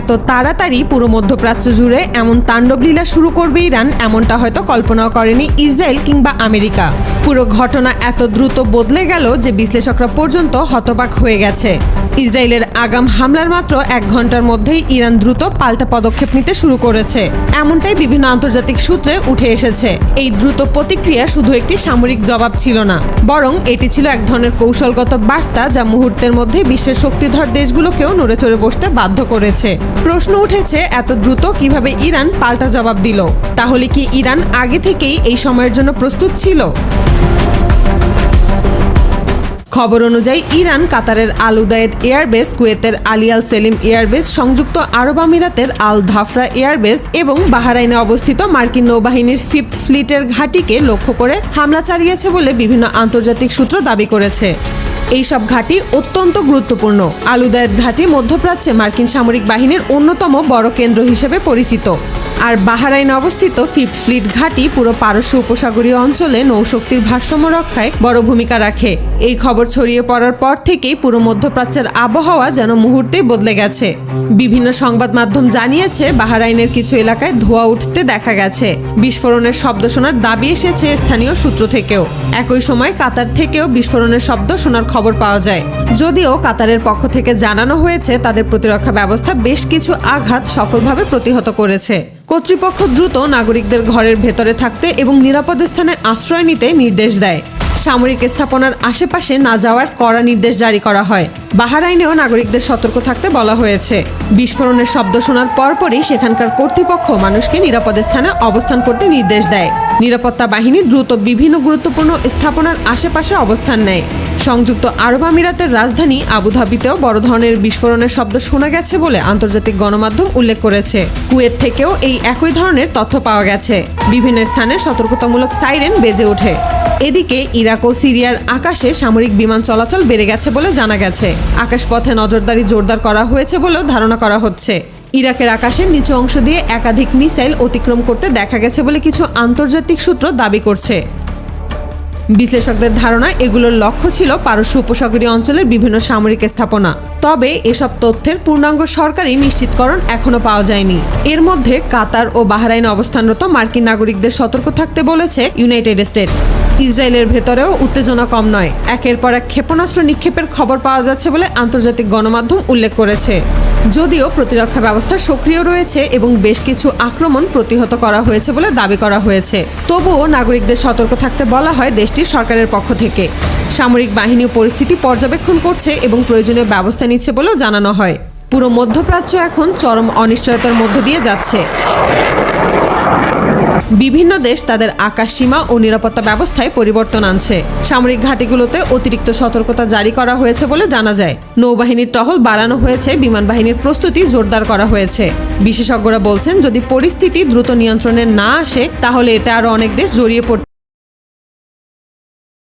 এত তাড়াতাড়ি পুরো মধ্যপ্রাচ্য জুড়ে এমন তাণ্ডবলীলা শুরু করবে ইরান, এমনটা হয়তো কল্পনাও করেনি ইসরায়েল কিংবা আমেরিকা। পুরো ঘটনা এত দ্রুত বদলে গেল যে বিশ্লেষকরা পর্যন্ত হতবাক হয়ে গেছে। ইসরায়েলের আগাম হামলার মাত্র 1 ঘন্টার মধ্যেই ইরান দ্রুত পাল্টা পদক্ষেপ নিতে শুরু করেছে, এমনটাই বিভিন্ন আন্তর্জাতিক সূত্রে উঠে এসেছে। এই দ্রুত প্রতিক্রিয়া শুধু একটি সামরিক জবাব ছিল না, বরং এটি ছিল এক ধরনের কৌশলগত বার্তা যা মুহূর্তের মধ্যে বিশ্বের শক্তিধর দেশগুলোকেও নড়ে চড়ে বসতে বাধ্য করেছে। প্রশ্ন উঠেছে, এত দ্রুত কিভাবে ইরান পাল্টা জবাব দিল? তাহলে কি ইরান আগে থেকেই এই সময়ের জন্য প্রস্তুত ছিল? খবর অনুযায়ী ইরান কাতারের আল উদায়েদ এয়ারবেস, কুয়েতের আলী আল সেলিম এয়ারবেস, সংযুক্ত আরব আমিরাতের আল ধাফরা এয়ারবেস এবং বাহরাইনে অবস্থিত মার্কিন নৌবাহিনীর 5th ফ্লিটের ঘাঁটিকে লক্ষ্য করে হামলা চালিয়েছে বলে বিভিন্ন আন্তর্জাতিক সূত্র দাবি করেছে। এইসব ঘাঁটি অত্যন্ত গুরুত্বপূর্ণ। আল উদায়েদ ঘাঁটি মধ্যপ্রাচ্যে মার্কিন সামরিক বাহিনীর অন্যতম বড় কেন্দ্র হিসেবে পরিচিত, আর বাহরাইনে অবস্থিত 5th ফ্লিট ঘাঁটি পুরো পারস্য উপসাগরীয় অঞ্চলে নৌশক্তির ভারসাম্য রক্ষায় বড় ভূমিকা রাখে। এই খবর ছড়িয়ে পড়ার পর থেকেই পুরো মধ্যপ্রাচ্যের আবহাওয়া যেন মুহূর্তেই বদলে গেছে। বিভিন্ন সংবাদ মাধ্যম জানিয়েছে, বাহরাইনের কিছু এলাকায় ধোঁয়া উঠতে দেখা গেছে। বিস্ফোরণের শব্দ শোনার দাবি এসেছে স্থানীয় সূত্র থেকেও। একই সময় কাতার থেকেও বিস্ফোরণের শব্দ শোনার খবর পাওয়া যায়। যদিও কাতারের পক্ষ থেকে জানানো হয়েছে তাদের প্রতিরক্ষা ব্যবস্থা বেশ কিছু আঘাত সফলভাবে প্রতিহত করেছে। কর্তৃপক্ষ দ্রুত নাগরিকদের ঘরের ভেতরে থাকতে এবং নিরাপদ স্থানে আশ্রয় নিতে নির্দেশ দেয়। সামরিক স্থাপনার আশেপাশে না যাওয়ার কড়া নির্দেশ জারি করা হয়। বাহরাইনেও নাগরিকদের সতর্ক থাকতে বলা হয়েছে। বিস্ফোরণের শব্দ শোনার পরপরই সেখানকার কর্তৃপক্ষ মানুষকে নিরাপদ স্থানে অবস্থান করতে নির্দেশ দেয়। নিরাপত্তা বাহিনী দ্রুত বিভিন্ন গুরুত্বপূর্ণ স্থাপনার আশেপাশে অবস্থান নেয়। সংযুক্ত আরব আমিরাতের রাজধানী আবুধাবিতেও বড় ধরনের বিস্ফোরণের শব্দ শোনা গেছে বলে আন্তর্জাতিক গণমাধ্যম উল্লেখ করেছে। কুয়েত থেকেও এই একই ধরনের তথ্য পাওয়া গেছে। বিভিন্ন স্থানে সতর্কতামূলক সাইরেন বেজে ওঠে। এদিকে ইরাক ও সিরিয়ার আকাশে সামরিক বিমান চলাচল বেড়ে গেছে বলে জানা গেছে। আকাশপথে নজরদারি জোরদার করা হয়েছে বলেও ধারণা করা হচ্ছে। ইরাকের আকাশের নিচু অংশ দিয়ে একাধিক মিসাইল অতিক্রম করতে দেখা গেছে বলে কিছু আন্তর্জাতিক সূত্র দাবি করছে। বিশ্লেষকদের ধারণা, এগুলোর লক্ষ্য ছিল পারস্য উপসাগরীয় অঞ্চলের বিভিন্ন সামরিক স্থাপনা। তবে এসব তথ্যের পূর্ণাঙ্গ সরকারি নিশ্চিতকরণ এখনো পাওয়া যায়নি। এর মধ্যে কাতার ও বাহরাইনে অবস্থানরত মার্কিন নাগরিকদের সতর্ক থাকতে বলেছে ইউনাইটেড স্টেটস। ইসরায়েলের ভেতরেও উত্তেজনা কম নয়। একের পর এক ক্ষেপণাস্ত্র নিক্ষেপের খবর পাওয়া যাচ্ছে বলে আন্তর্জাতিক গণমাধ্যম উল্লেখ করেছে। যদিও প্রতিরক্ষা ব্যবস্থা সক্রিয় রয়েছে এবং বেশ কিছু আক্রমণ প্রতিহত করা হয়েছে বলে দাবি করা হয়েছে, তবুও নাগরিকদের সতর্ক থাকতে বলা হয় দেশটির সরকারের পক্ষ থেকে। সামরিক বাহিনী পরিস্থিতি পর্যবেক্ষণ করছে এবং প্রয়োজনীয় ব্যবস্থা নিচ্ছে বলেও জানানো হয়। পুরো মধ্যপ্রাচ্য এখন চরম অনিশ্চয়তার মধ্য দিয়ে যাচ্ছে। বিভিন্ন দেশ তাদের আকাশ সীমা ও নিরাপত্তা ব্যবস্থায় পরিবর্তন আনছে। সামরিক ঘাঁটিগুলোতে অতিরিক্ত সতর্কতা জারি করা হয়েছে বলে জানা যায়। নৌবাহিনীর টহল বাড়ানো হয়েছে, বিমান বাহিনীর প্রস্তুতি জোরদার করা হয়েছে। বিশেষজ্ঞরা বলছেন, যদি পরিস্থিতি দ্রুত নিয়ন্ত্রণে না আসে তাহলে এতে আরও অনেক দেশ জড়িয়ে পড়তে